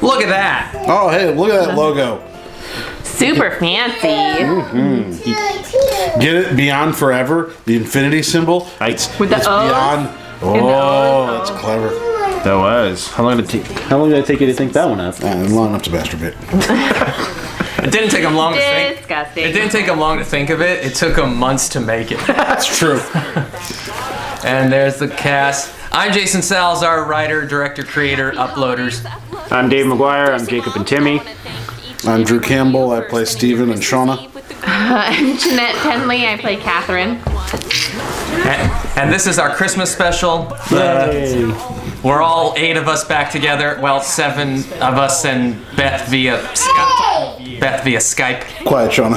Look at that. Oh, hey, look at that logo. Super fancy. Get it? Beyond Forever, the infinity symbol. It's With the It's O's. beyond. Oh, that's clever. that was. How long did it take you to think that one up? Long enough to masturbate. It didn't take him long to think. Disgusting. It didn't take him long to think of it. It took him months to make it. That's true. And there's the cast. I'm Jason Salazar, writer, director, creator, uploaders. I'm Dave McGuire. I'm Jacob and Timmy. I'm Drew Campbell. I play Steven and Shauna. I'm Jeanette Penley. I play Catherine. And this is our Christmas special. Yay. We're all 8 of us back together. Well, 7 of us and Beth via Skype. Quiet, Shauna.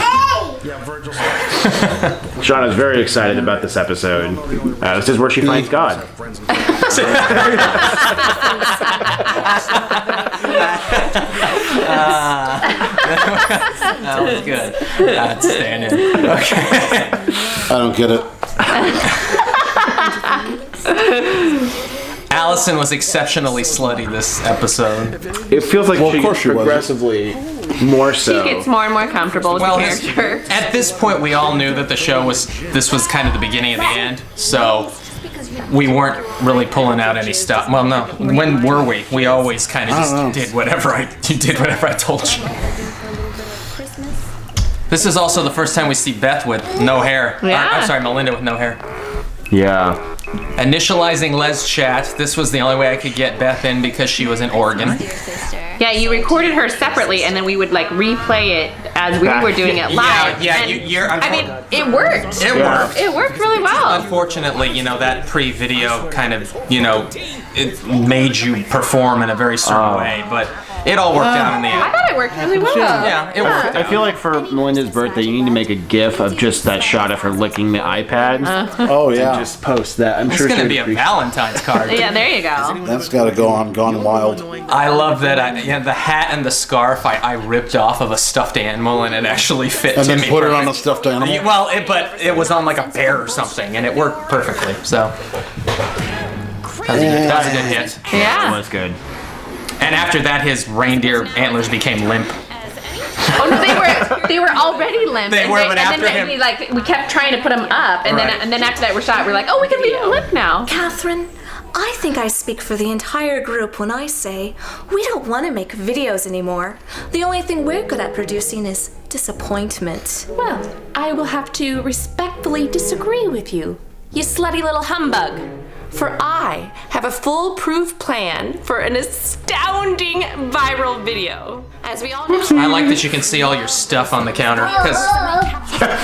Shauna's very excited about this episode. This is where she finds God. That was good. Outstanding. Okay. I don't get it. Allison was exceptionally slutty this episode. It feels like Well, she of course gets she was. progressively more so. She gets more and more comfortable with the character. At this point, we all knew that this was kind of the beginning of the end, so we weren't really pulling out any stuff. Well, no, when were we? We always kind of just did whatever I told you. This is also the first time we see Beth with no hair. Yeah. I'm sorry, Melinda with no hair. Yeah. Initializing Les chat. This was the only way I could get Beth in because she was in Oregon. Yeah, you recorded her separately, and then we would like replay it as we were doing it live. Yeah, and, you're. I mean, it worked. It worked. It worked really well. Unfortunately, that pre-video kind of, it made you perform in a very certain way, but it all worked out in the I end. thought it worked really well. Yeah, it worked. I feel like for Melinda's birthday, you need to make a GIF of just that shot of her licking the iPad. Oh, yeah. Just post that. I'm It's sure gonna she'd be a Valentine's card. Yeah, there you go. That's got to go on Gone Wild. I love that. The hat and the scarf I ripped off of a stuffed animal, and it actually fit And Timmy. then put it on a perfect. stuffed animal. Well, but it was on like a bear or something, and it worked perfectly. So that was a good hit. That Yeah. was good. And after that, his reindeer antlers became limp. Oh no, they were already limp. They and were, they- but and after then him- we kept trying to put them up, and Right. then after that we're shot. We're like, oh, we can leave them limp now. Catherine, I think I speak for the entire group when I say we don't want to make videos anymore. The only thing we're good at producing is disappointment. Well, I will have to respectfully disagree with you, you slutty little humbug. For I have a foolproof plan for an astounding viral video. As we all know, I like that you can see all your stuff on the counter because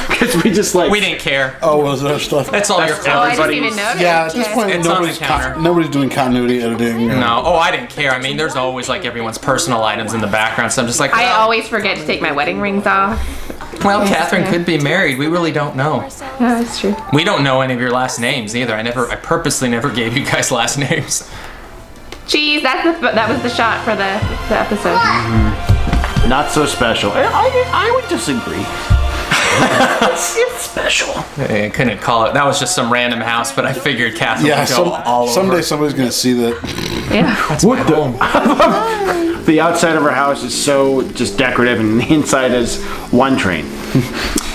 Because we just like. we didn't care. Oh, was there stuff? That's all your Oh, I clothes. didn't even notice. Yeah, at this point, It's on the counter. nobody's doing continuity editing. No, I didn't care. I mean, there's always like everyone's personal items in the background, so I'm just like, I well, always forget to take my wedding rings off. Catherine could be married. We really don't know. Yeah, that's true. We don't know any of your last names either. I purposely never gave you guys last names. Jeez, that was the shot for the episode. Not so special. I would disagree. It's special. I couldn't call it. That was just some random house, but I figured Catherine Yeah, would go all someday over. somebody's going to see that. Yeah. What the outside of her house is so just decorative, and the inside is one train.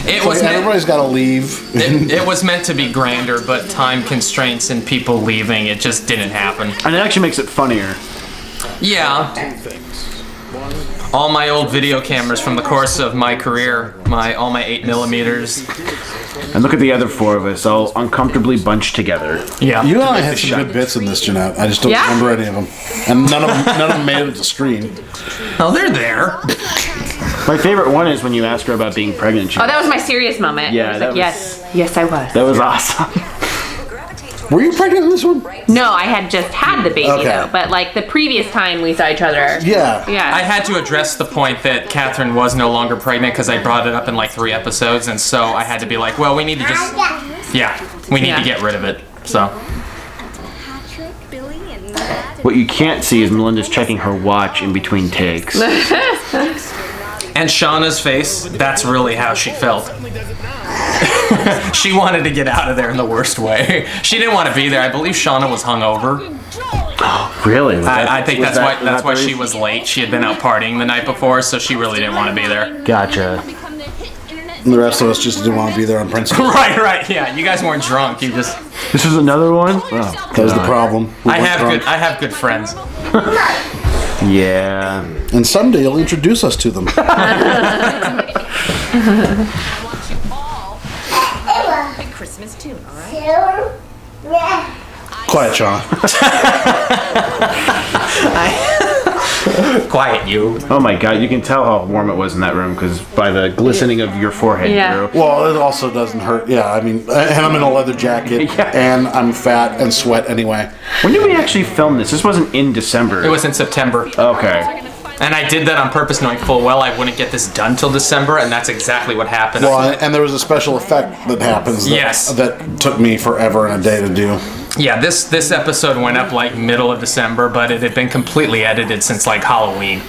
It was meant, Everybody's got to leave. it was meant to be grander, but time constraints and people leaving, it just didn't happen. And it actually makes it funnier. Yeah. All my old video cameras from the course of my career, all my 8mm. And look at the other 4 of us, all uncomfortably bunched together. Yeah. You and I had some good bits in this, Jeanette. I just don't Yeah. remember any of them. And none of them made it to screen. Oh, they're there. My favorite one is when you ask her about being pregnant. She Oh, that was my serious moment. Yeah, I was that like, was- yes, I was. That was awesome. Were you pregnant in this one? No, I had just had the baby Okay. though, but like the previous time we saw each other. Yeah. Yeah. I had to address the point that Catherine was no longer pregnant because I brought it up in like 3 episodes, and so I had to be like, well, we need to just, we need to get rid of it. So What you can't see is Melinda's checking her watch in between takes. And Shauna's face, that's really how she felt. She wanted to get out of there in the worst way. She didn't want to be there. I believe Shauna was hungover. Really? I think that's why she was late. She had been out partying the night before, so she really didn't want to be there. Gotcha. And the rest of us just didn't want to be there on principle. Right. Yeah, you guys weren't drunk. You just. This is another one? Oh, That was the problem. We I weren't have drunk. good. I have good friends. Yeah. And someday you'll introduce us to them. Christmas tune, all right? Quiet, Sean. Quiet, you. Oh my god, you can tell how warm it was in that room because by the glistening of your forehead, Yeah. Drew. Well, it also doesn't hurt. Yeah, I mean, and I'm in a leather jacket, Yeah. and I'm fat and sweat anyway. When did we actually film this? This wasn't in December. It was in September, Okay. and I did that on purpose, knowing full well I wouldn't get this done till December, and that's exactly what happened. Well, and there was a special effect that happens that, Yes. that took me forever and a day to do. Yeah, this episode went up like middle of December, but it had been completely edited since like Halloween.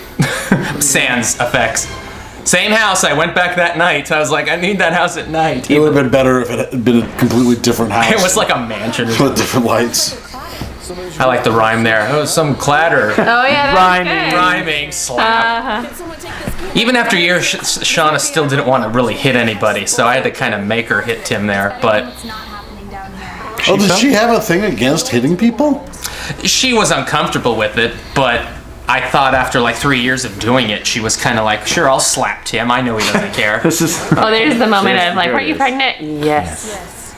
Sans effects. Same house. I went back that night. I was like, I need that house at night. It would have been better if it had been a completely different house. It was like a mansion. with different lights. I like the rhyme there. Oh, some clatter. Oh yeah, that's Rhyming, slap. Even after years, Shauna still didn't want to really hit anybody, so I had to kind of make her hit Tim there. But Oh, does she have a thing against hitting people? she was uncomfortable with it, but I thought after like 3 years of doing it, she was kind of like, sure, I'll slap Tim. I know he doesn't care. This is. Oh, there's the moment of like, There weren't it you is. pregnant? Yes.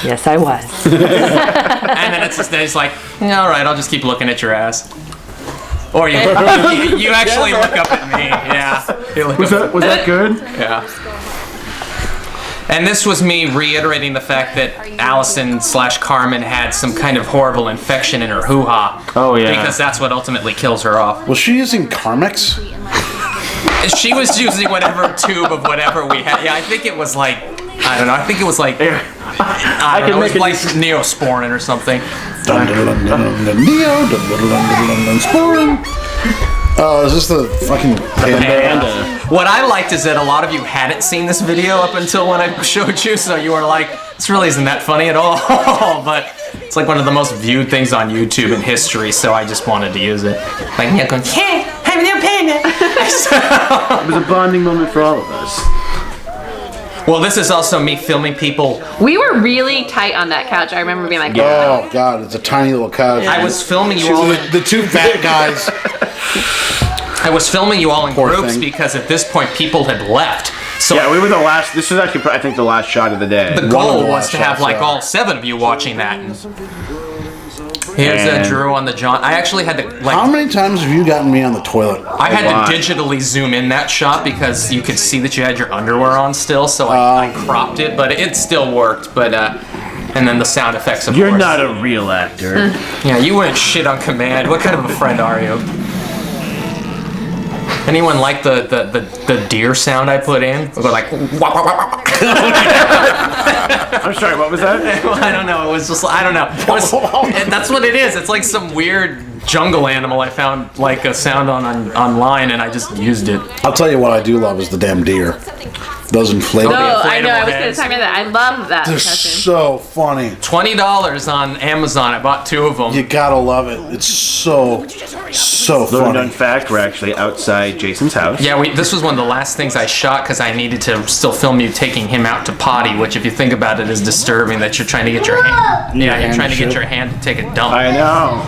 Yes, I was. And then it's like, all right, I'll just keep looking at your ass. Or you actually look up at me. Yeah. You look up- Was that good? Yeah. And this was me reiterating the fact that Allison/Carmen had some kind of horrible infection in her hoo-ha. Oh, yeah. Because that's what ultimately kills her off. Was she using Carmex? She was using whatever tube of whatever we had. Yeah, I think it was like, I don't know, I think it was like, I don't can know, it was make like Neosporin or something. Dun, dun, dun, dun, dun, dun, Neo, dun, dun, dun, dun, dun, dun, Sporin. Oh, is this the fucking panda? What I liked is that a lot of you hadn't seen this video up until when I showed you, so you were like, this really isn't that funny at all. But it's like one of the most viewed things on YouTube in history, so I just wanted to use it. Like, yeah, going, hey, I'm a new panda. It was a bonding moment for all of us. Well, this is also me filming people. We were really tight on that couch. I remember being like, Oh god, it's a tiny little couch. I was filming you all. The two fat guys. I was filming you all in Poor groups thing. because at this point people had left. So Yeah, we were the last. This is actually, I think, the last shot of the day. the One of goal the was last to have shots, like yeah. all 7 of you watching that. And here's And- Drew on the John. I actually had to like. How many times have you gotten me on the toilet? I had lot. to digitally zoom in that shot because you could see that you had your underwear on still, so I cropped it, but it still worked. But and then the sound effects, of You're course. not a real actor. Yeah, you wouldn't shit on command. What kind of a friend are you? Anyone like the deer sound I put in? We'll go like. Wah, wah, wah, wah. I'm sorry, what was that? I don't know. It was just I don't know. It was, and that's what it is. It's like some weird jungle animal. I found like a sound online, and I just used it. I'll tell you what I do love is the damn deer. Those inflatable. no, I know. I was inflatable gonna heads. talk about that. I love that. They're cartoon. so funny. $20 on Amazon. I bought 2 of them. You gotta love it. It's so Little known funny. fact, we're actually outside Jason's house. Yeah, this was one of the last things I shot because I needed to still film you taking him out to potty, which, if you think about it, is disturbing. That you're trying to get your hand. Yeah, you're hand trying to get shit. your hand to take a dump. I know.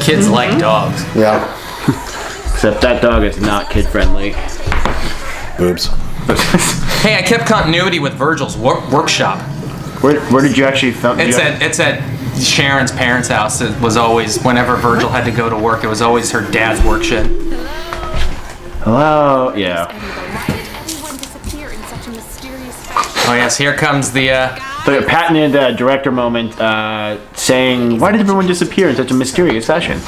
Kids like dogs. Yeah. Except that dog is not kid friendly. Boobs. Hey, I kept continuity with Virgil's workshop. Where did you actually film? It's at Sharon's parents' house. It was always whenever Virgil had to go to work. It was always her dad's work shed. Hello. Yeah. Oh yes, here comes the. The patented director moment saying, "Why did everyone disappear in such a mysterious fashion?"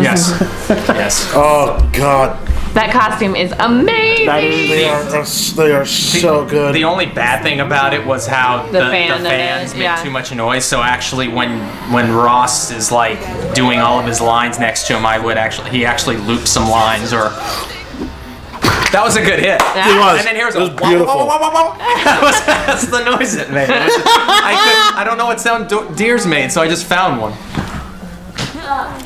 Yes. Yes. Oh god. That costume is amazing. That is They are so good. The only bad thing about it was how the fan, fans made yeah. too much noise. So actually, when Ross is like doing all of his lines next to him, he actually looped some lines or. That was a good hit. It was. And then here's It was a beautiful. That's the noise it made. I don't know what sound deers made, so I just found one.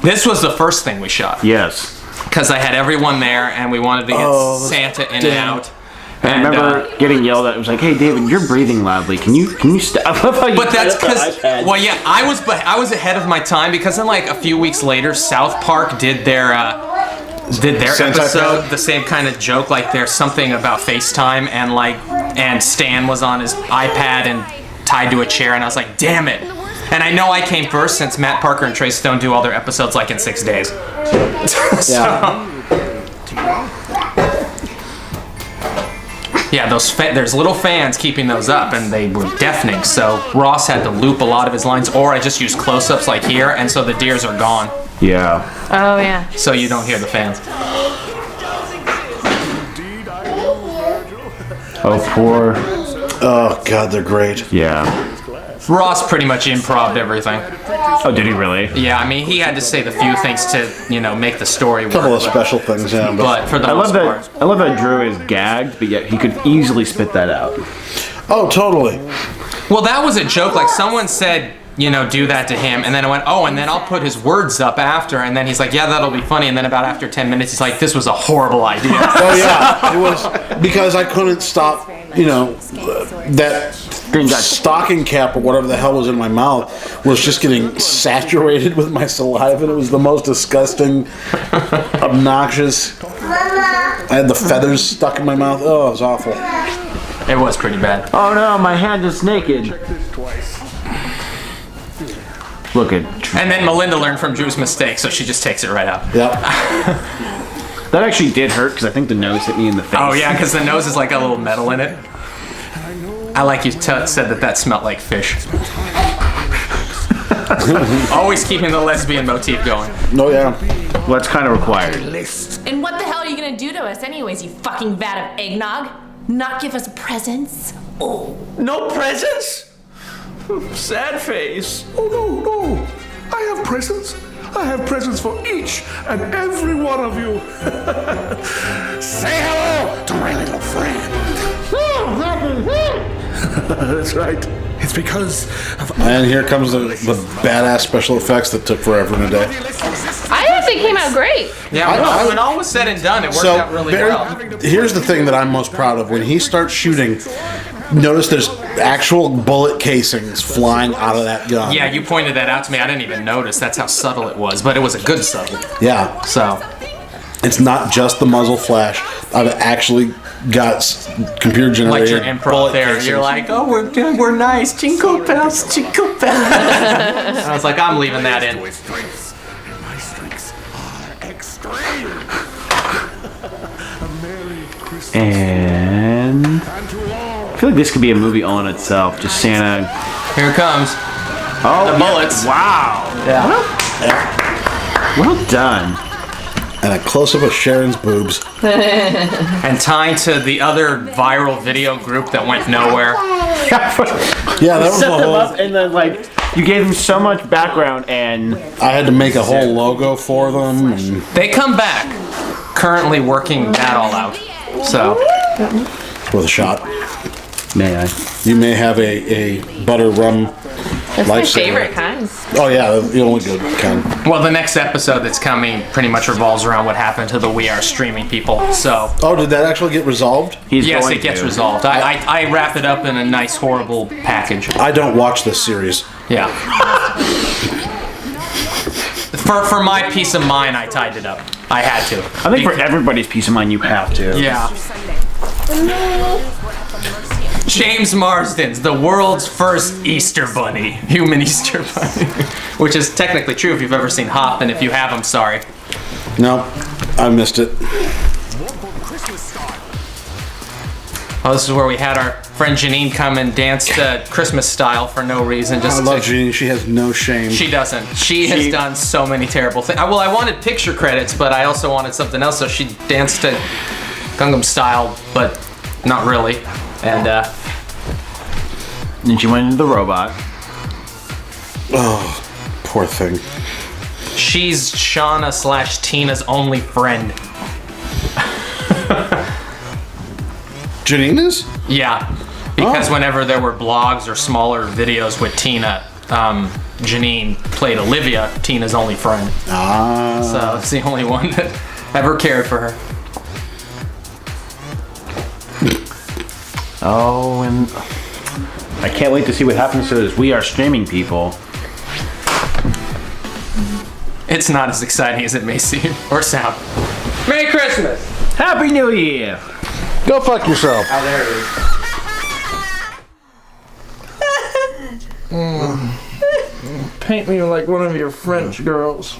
This was the first thing we shot. Yes. Because I had everyone there, and we wanted to get Santa in and out. And I remember getting yelled at. It was like, "Hey, David, you're breathing loudly. Can you stop?" But that's because, well, yeah, I was ahead of my time because then like a few weeks later, South Park did their Santa episode, iPad? the same kind of joke. Like there's something about FaceTime, and Stan was on his iPad and tied to a chair, and I was like, damn it. And I know I came first since Matt Parker and Trey Stone do all their episodes like in 6 days. Yeah, there's little fans keeping those up, and they were deafening. So Ross had to loop a lot of his lines, or I just used close-ups like here, and so the deers are gone, Yeah. Oh yeah. so you don't hear the fans. Oh, poor. Oh God, they're great. Yeah. Ross pretty much improv'd everything. Oh, did he really? Yeah, I mean, he had to say the few things to, make the story work. A couple of special things, yeah. But for the I love most part, that. I love that Drew is gagged, but yet he could easily spit that out. Oh, totally. well, that was a joke. Like someone said, do that to him, and then I went, oh, and then I'll put his words up after, and then he's like, yeah, that'll be funny, and then about after 10 minutes, he's like, this was a horrible idea. Oh yeah, it was because I couldn't stop. That stocking cap or whatever the hell was in my mouth was just getting saturated with my saliva, and it was the most disgusting, obnoxious. I had the feathers stuck in my mouth. Oh, it was awful. It was pretty bad. Oh no, my hand is naked. Look at And then Melinda learned from Drew's mistake, so she just takes it right out. Yep. that. Actually did hurt because I think the nose hit me in the face. Oh yeah, because the nose is like a little metal in it. I like you said that smelled like fish. Always keeping the lesbian motif going. Oh yeah. Well, that's kind of required. And what the hell are you gonna do to us anyways, you fucking vat of eggnog? Not give us presents? Oh. No presents? Sad face. Oh, no. I have presents. I have presents for each and every one of you. Say hello to my little friend. That's right. It's because of... And here comes the badass special effects that took forever and a day. I think it came out great. Yeah, when all was said and done, it worked out really well. Here's the thing that I'm most proud of. When he starts shooting, notice there's actual bullet casings flying out of that gun. Yeah, you pointed that out to me. I didn't even notice. That's how subtle it was, but it was a good subtle. Yeah. So, It's not just the muzzle flash. I've actually got computer generated like your improv bullet there, casings. you're like, oh, we're nice, jingle bells, jingle bells. I was like, I'm leaving that in. My strengths are extreme. A Merry Christmas. And And to all. I feel like this could be a movie all in itself. Just Santa. Here it comes. Oh, The bullets. Wow. Yeah. Well done. And a close up of Sharon's boobs. And tying to the other viral video group that went nowhere. Yeah, that was Set the them whole. up and then like you gave them so much background and I had to make a whole logo for them. And They come back, currently working that all out. So, with a shot. may I? You may have a butter rum. That's my Lifesaver. favorite kind. Oh yeah, the only good kind. well, the next episode that's coming pretty much revolves around what happened to the We Are streaming people. So, Oh, did that actually get resolved? He's yes, going it gets to. resolved. I wrap it up in a nice, horrible package. I don't watch this series. Yeah. For my peace of mind, I tied it up. I had to. I think for everybody's peace of mind, you have to. Yeah. James Marsden's the world's first Easter Bunny, human Easter Bunny, which is technically true if you've ever seen Hop, and if you have, I'm sorry. No, I missed it. Oh, this is where we had our friend Janine come and dance to Christmas style for no reason. I Just love to, Jeannie. She has no shame. She doesn't. She has done so many terrible things. Well, I wanted picture credits, but I also wanted something else, so she danced to Gangnam Style, but not really. And Then she went into the robot. Oh, poor thing. she's Shauna / Tina's only friend. Janine is? Yeah, because whenever there were blogs or smaller videos with Tina, Janine played Olivia, Tina's only friend. So it's the only one that ever cared for her. Oh, and I can't wait to see what happens to those We Are Streaming people. It's not as exciting as it may seem or sound. Merry Christmas! Happy New Year! Go fuck yourself. Oh, there it is. Paint me like one of your French girls.